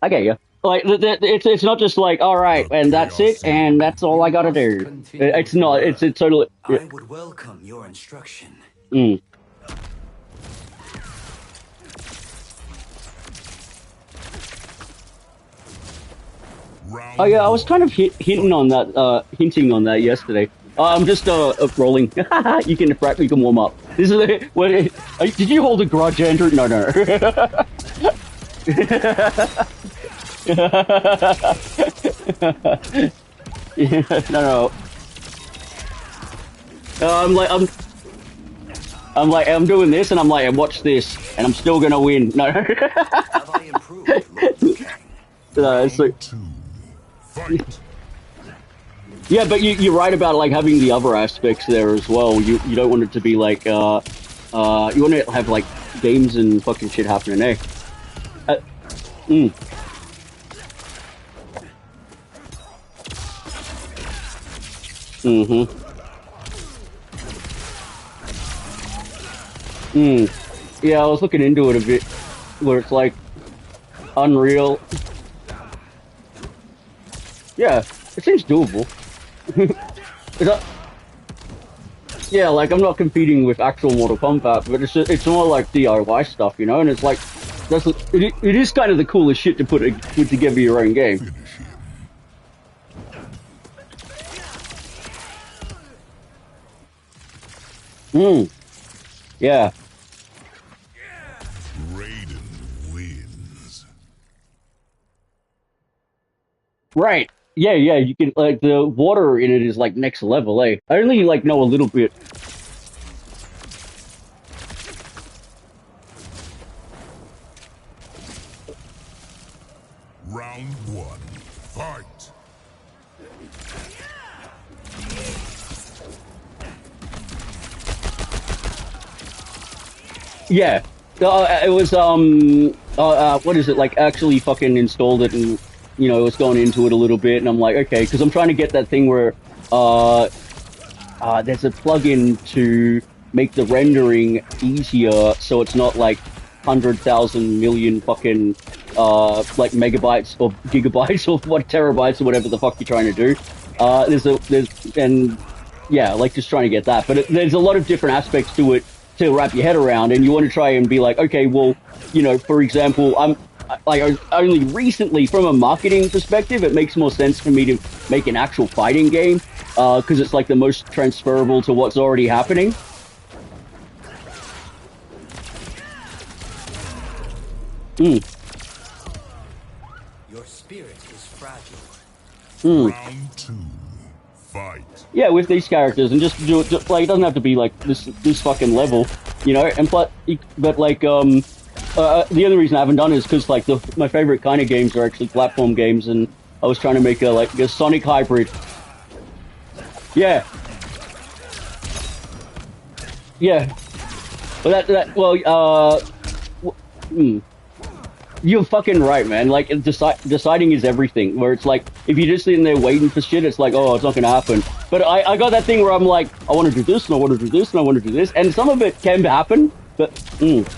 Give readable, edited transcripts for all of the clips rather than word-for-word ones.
I get you. Like it's not just like all right, The and that's it, chaos and that's all You I gotta must do. continue It's to not. It's learn. totally. I would welcome your instruction. Mm. Oh round yeah, I was kind of one. hinting on Fight. that, hinting on that yesterday. I'm just rolling. You can you can warm up. This is what. Did you hold a grudge, Andrew? No, no. Yeah, no, no. I'm doing this, and I'm like, watch this, and I'm still gonna win. No, Have I improved, Lord Liu Kang? it's like, Round two. Fight. yeah, but you're right about like having the other aspects there as well. You don't want it to be like you want to have like games and fucking shit happening, eh? Uh, mm, mm-hmm. Mm. Yeah, I was looking into it a bit, where it's like Unreal. Yeah, it seems doable. It's not, yeah, like I'm not competing with actual Mortal Kombat, but it's more like DIY stuff, you know. And it's like it is kind of the coolest shit to put together your own game. Finish him. Mm, yeah, Raiden wins. right. Yeah, yeah. You can like the water in it is like next level, eh? I only like know a little bit. Round one. Fight. Yeah, it was what is it like? Actually, fucking installed it and it was going into it a little bit, and I'm like, okay, because I'm trying to get that thing where uh there's a plugin to make the rendering easier, so it's not like 100,000 million fucking like megabytes or gigabytes or what terabytes or whatever the fuck you're trying to do. There's and yeah, like just trying to get that, but there's a lot of different aspects to it to wrap your head around, and you want to try and be like, okay, well, for example, only recently from a marketing perspective, it makes more sense for me to make an actual fighting game because it's like the most transferable to what's already happening. Mm, Your spirit is fragile. mm. Round two. Fight. Yeah, with these characters, and just do it. Like, it doesn't have to be like this fucking level, And but like the only reason I haven't done it is because like my favorite kind of games are actually platform games, and I was trying to make a Sonic hybrid. Yeah, yeah. Well, mm. You're fucking right, man. Like, deciding is everything. Where it's like, if you're just sitting there waiting for shit, it's like, oh, it's not gonna happen. But I got that thing where I'm like, I want to do this, and I want to do this, and I want to do this, and some of it can happen, but mm.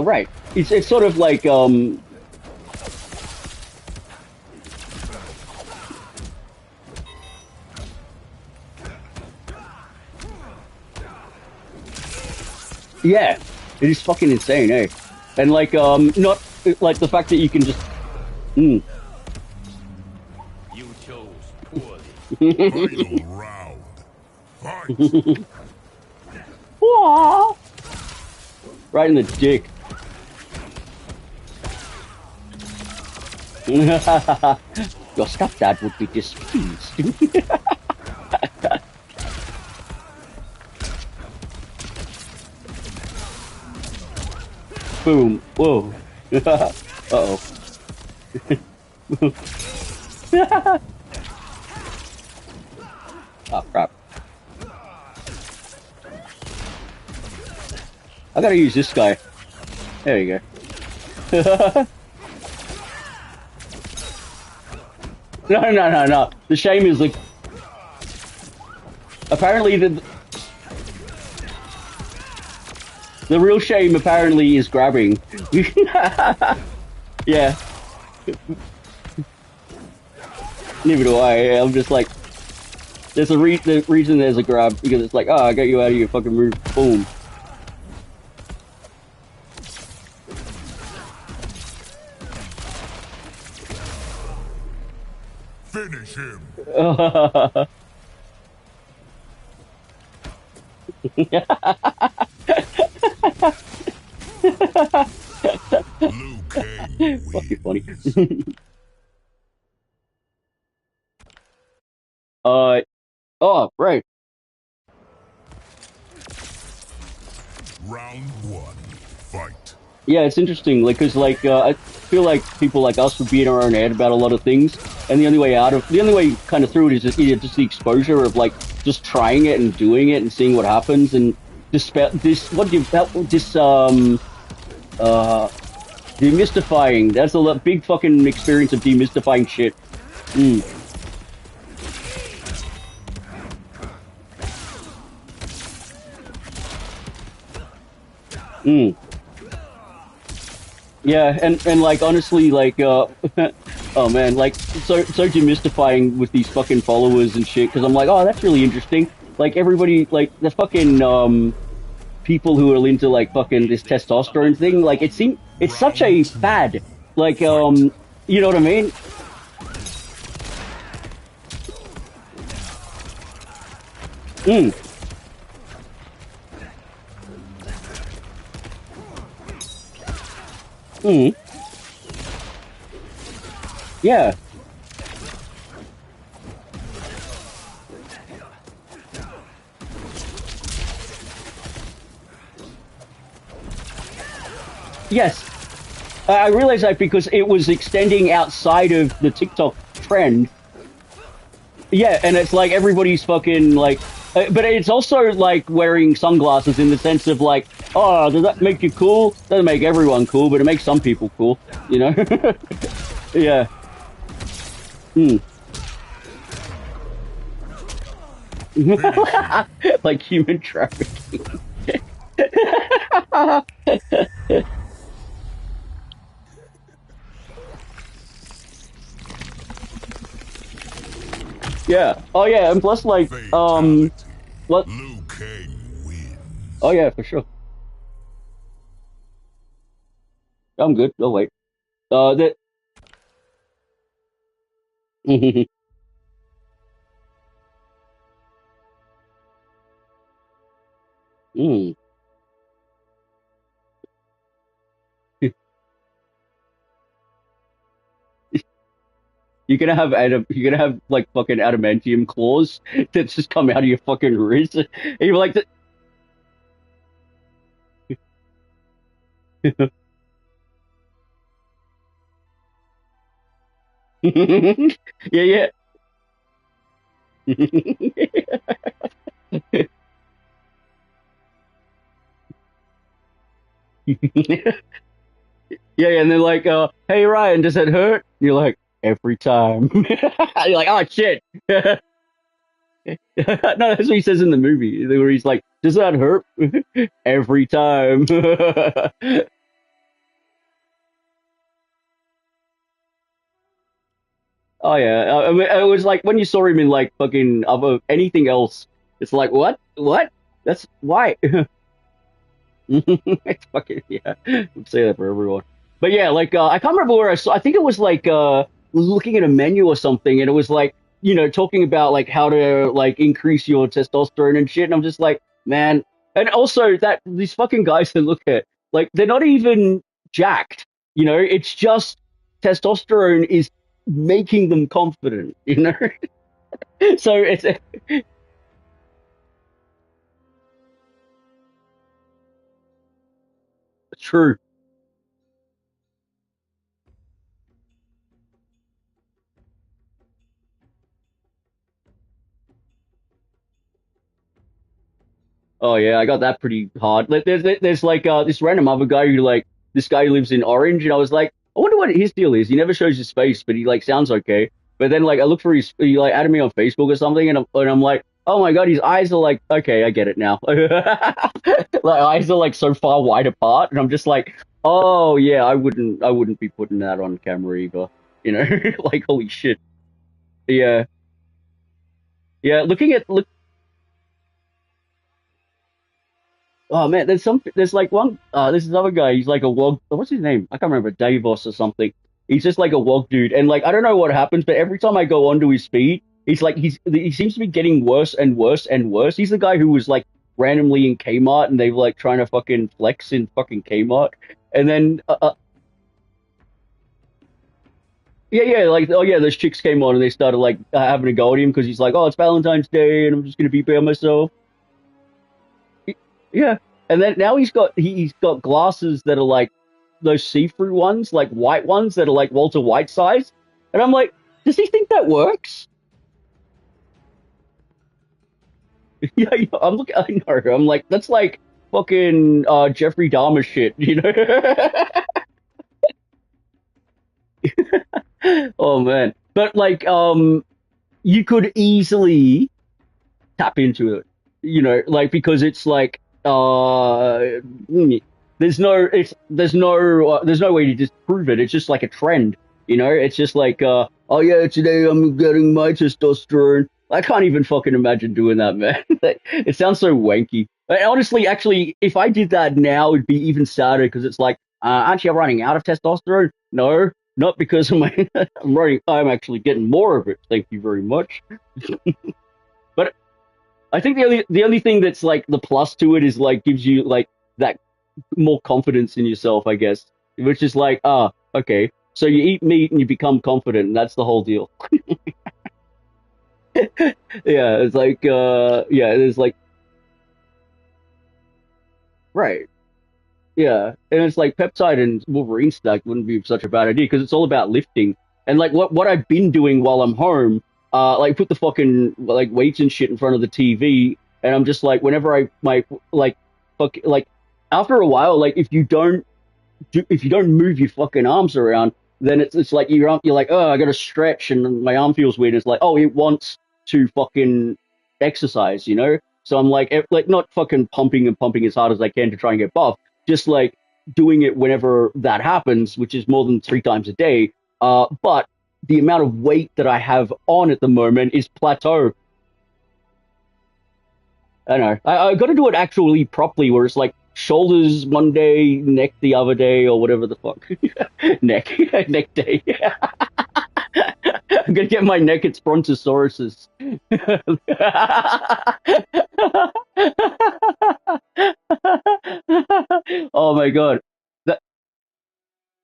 Right. It's sort of like yeah, it is fucking insane, eh? And like not like the fact that you can just mm. You chose poorly. Final round. Fight. Wah! Right in the dick. Your stepdad would be displeased. Boom. Whoa. Uh-oh. Oh, crap. I gotta use this guy. There you go. No, no, no, no. The shame is like... Apparently The real shame apparently is grabbing. Yeah, neither do I. I'm just like, there's the reason there's a grab because it's like, oh, I got you out of your fucking move. Boom. Finish him. Liu Kang Fucking funny. wins. uh, oh, right. Round one, fight. Yeah, it's interesting, like, cause like I feel like people like us would be in our own head about a lot of things, and the only way kind of through it is just either just the exposure of like just trying it and doing it and seeing what happens and this what do you that this demystifying. That's big fucking experience of demystifying shit. Mm. Mm. Yeah, and like honestly, like oh man, like so demystifying with these fucking followers and shit. Because I'm like, oh, that's really interesting. Like everybody, like the fucking people who are into like fucking this testosterone thing. Like it's such a Round two, fad. Like fight. you know what I mean? Mm, mm, yeah. Yes, I realized that because it was extending outside of the TikTok trend. Yeah, and it's like everybody's fucking like, but it's also like wearing sunglasses in the sense of like, oh, does that make you cool? Doesn't make everyone cool, but it makes some people cool, you know? Yeah. Hmm. Finish him. Like human trafficking. Yeah. Oh yeah, and plus like, Fatality. what? Liu Kang Oh wins. yeah, for sure. I'm good. Oh wait. That. Mm. You're gonna have like fucking adamantium claws that just come out of your fucking wrist. And you're like, yeah, yeah. Yeah, and they're like, hey Ryan, does it hurt? You're like, every time. You're like, oh shit. No, that's what he says in the movie, where he's like, does that hurt? Every time. Oh yeah, I mean, it was like when you saw him in like fucking other anything else, it's like what? What? That's why. It's fucking yeah. I'd say that for everyone. But yeah, like I can't remember where I saw. I think it was like looking at a menu or something, and it was like talking about like how to like increase your testosterone and shit. And I'm just like, man. And also that these fucking guys that look at like they're not even jacked. It's just testosterone is making them confident. So it's true. Oh yeah, I got that pretty hard. Like, there's like this random other guy who like this guy who lives in Orange, and I was like, I wonder what his deal is. He never shows his face, but he like sounds okay. But then like I look for he like added me on Facebook or something, and I'm like, Oh my god, his eyes are like, okay, I get it now. Like eyes are like so far wide apart, and I'm just like, oh yeah, I wouldn't be putting that on camera either. You know, like holy shit. Yeah, yeah. Look. Oh man, there's like one. There's another guy. He's like a wog. What's his name? I can't remember. Davos or something. He's just like a wog dude, and like I don't know what happens, but every time I go onto his feed, he seems to be getting worse and worse and worse. He's the guy who was like randomly in Kmart, and they were like trying to fucking flex in fucking Kmart, and then yeah, yeah, like oh yeah, those chicks came on and they started like having a go at him because he's like, oh, it's Valentine's Day, and I'm just gonna be by myself. Yeah. And then now he's got glasses that are like those see-through ones, like white ones that are like Walter White size. And I'm like, does he think that works? Yeah, yeah, I'm looking. I know. I'm like, that's like fucking Jeffrey Dahmer shit, you know? Oh man. But like, you could easily tap into it, you know, like because it's like there's no way to disprove it. It's just like a trend, you know. It's just like oh yeah, today I'm getting my testosterone. I can't even fucking imagine doing that, man. It sounds so wanky. But honestly, actually, if I did that now, it'd be even sadder because it's like, aren't you running out of testosterone? No, not because of my I'm actually getting more of it. Thank you very much. But I think the only thing that's like the plus to it is like gives you like that more confidence in yourself, I guess. Which is like, okay. So you eat meat and you become confident, and that's the whole deal. Yeah, it's like yeah, it's like right. Yeah. And it's like peptide and Wolverine stack wouldn't be such a bad idea because it's all about lifting. And like what I've been doing while I'm home, like put the fucking like weights and shit in front of the TV, and I'm just like whenever I my like fuck like after a while, like if you don't move your fucking arms around, then it's like you're like, oh, I gotta stretch and my arm feels weird. It's like, oh, it wants to fucking exercise, you know? So I'm like like not fucking pumping and pumping as hard as I can to try and get buff, just like doing it whenever that happens, which is more than 3 times a day. But the amount of weight that I have on at the moment is plateau. I know. I got to do it actually properly, where it's like shoulders one day, neck the other day, or whatever the fuck. Neck, neck day. I'm gonna get my neck at Brontosauruses. Oh my god. That,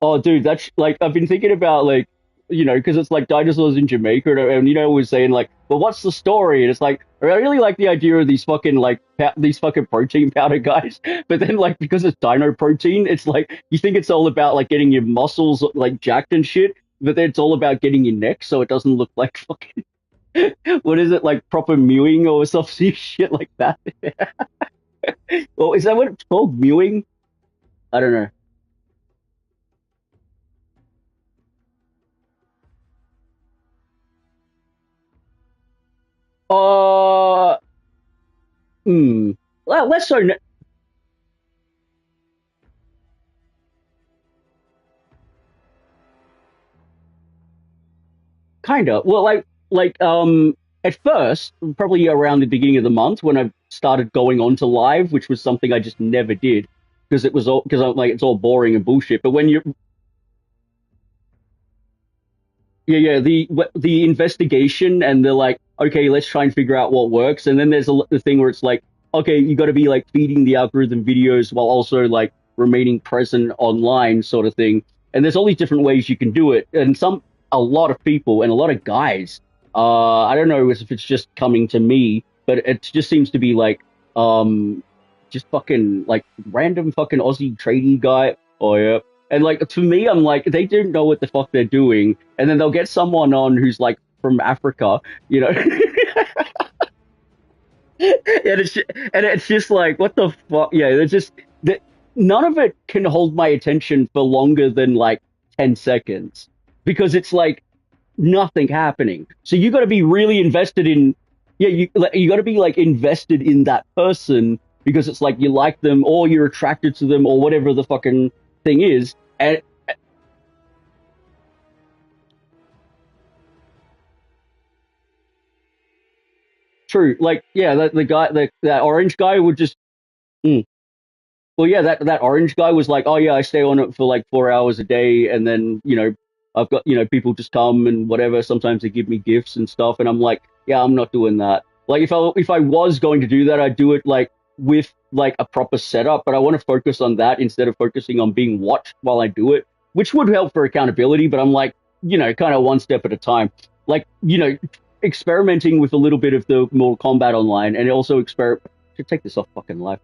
oh dude, that's like I've been thinking about like because it's like dinosaurs in Jamaica, and was saying like, well, what's the story? And it's like I really like the idea of these fucking like these fucking protein powder guys, but then like because it's dino protein, it's like you think it's all about like getting your muscles like jacked and shit, but then it's all about getting your neck so it doesn't look like fucking what is it like proper mewing or some shit like that. Well, is that what it's called? Mewing? I don't know. Uh, hmm. Well, less so. Kind of. Well, at first, probably around the beginning of the month when I started going on to live, which was something I just never did because it was all because I'm like it's all boring and bullshit. But when you yeah, the investigation and they're like, okay, let's try and figure out what works. And then there's the thing where it's like, okay, you got to be like feeding the algorithm videos while also like remaining present online, sort of thing. And there's all these different ways you can do it. And a lot of people and a lot of guys, I don't know if it's just coming to me, but it just seems to be like, just fucking like random fucking Aussie tradie guy. Oh yeah, and like to me, I'm like they don't know what the fuck they're doing, and then they'll get someone on who's like from Africa, you know, and it's just like what the fuck? Yeah, it's just that none of it can hold my attention for longer than like 10 seconds because it's like nothing happening. So you got to be really invested in. yeah, you got to be like invested in that person because it's like you like them or you're attracted to them or whatever the fucking thing is. And true, like yeah, the guy, that orange guy would just. Mm. Well, yeah, that orange guy was like, oh yeah, I stay on it for like 4 hours a day, and then I've got people just come and whatever. Sometimes they give me gifts and stuff, and I'm like, yeah, I'm not doing that. Like if I was going to do that, I'd do it like with like a proper setup. But I want to focus on that instead of focusing on being watched while I do it, which would help for accountability. But I'm like, kind of one step at a time. Like experimenting with a little bit of the more combat online, and also experiment. Should take this off fucking live.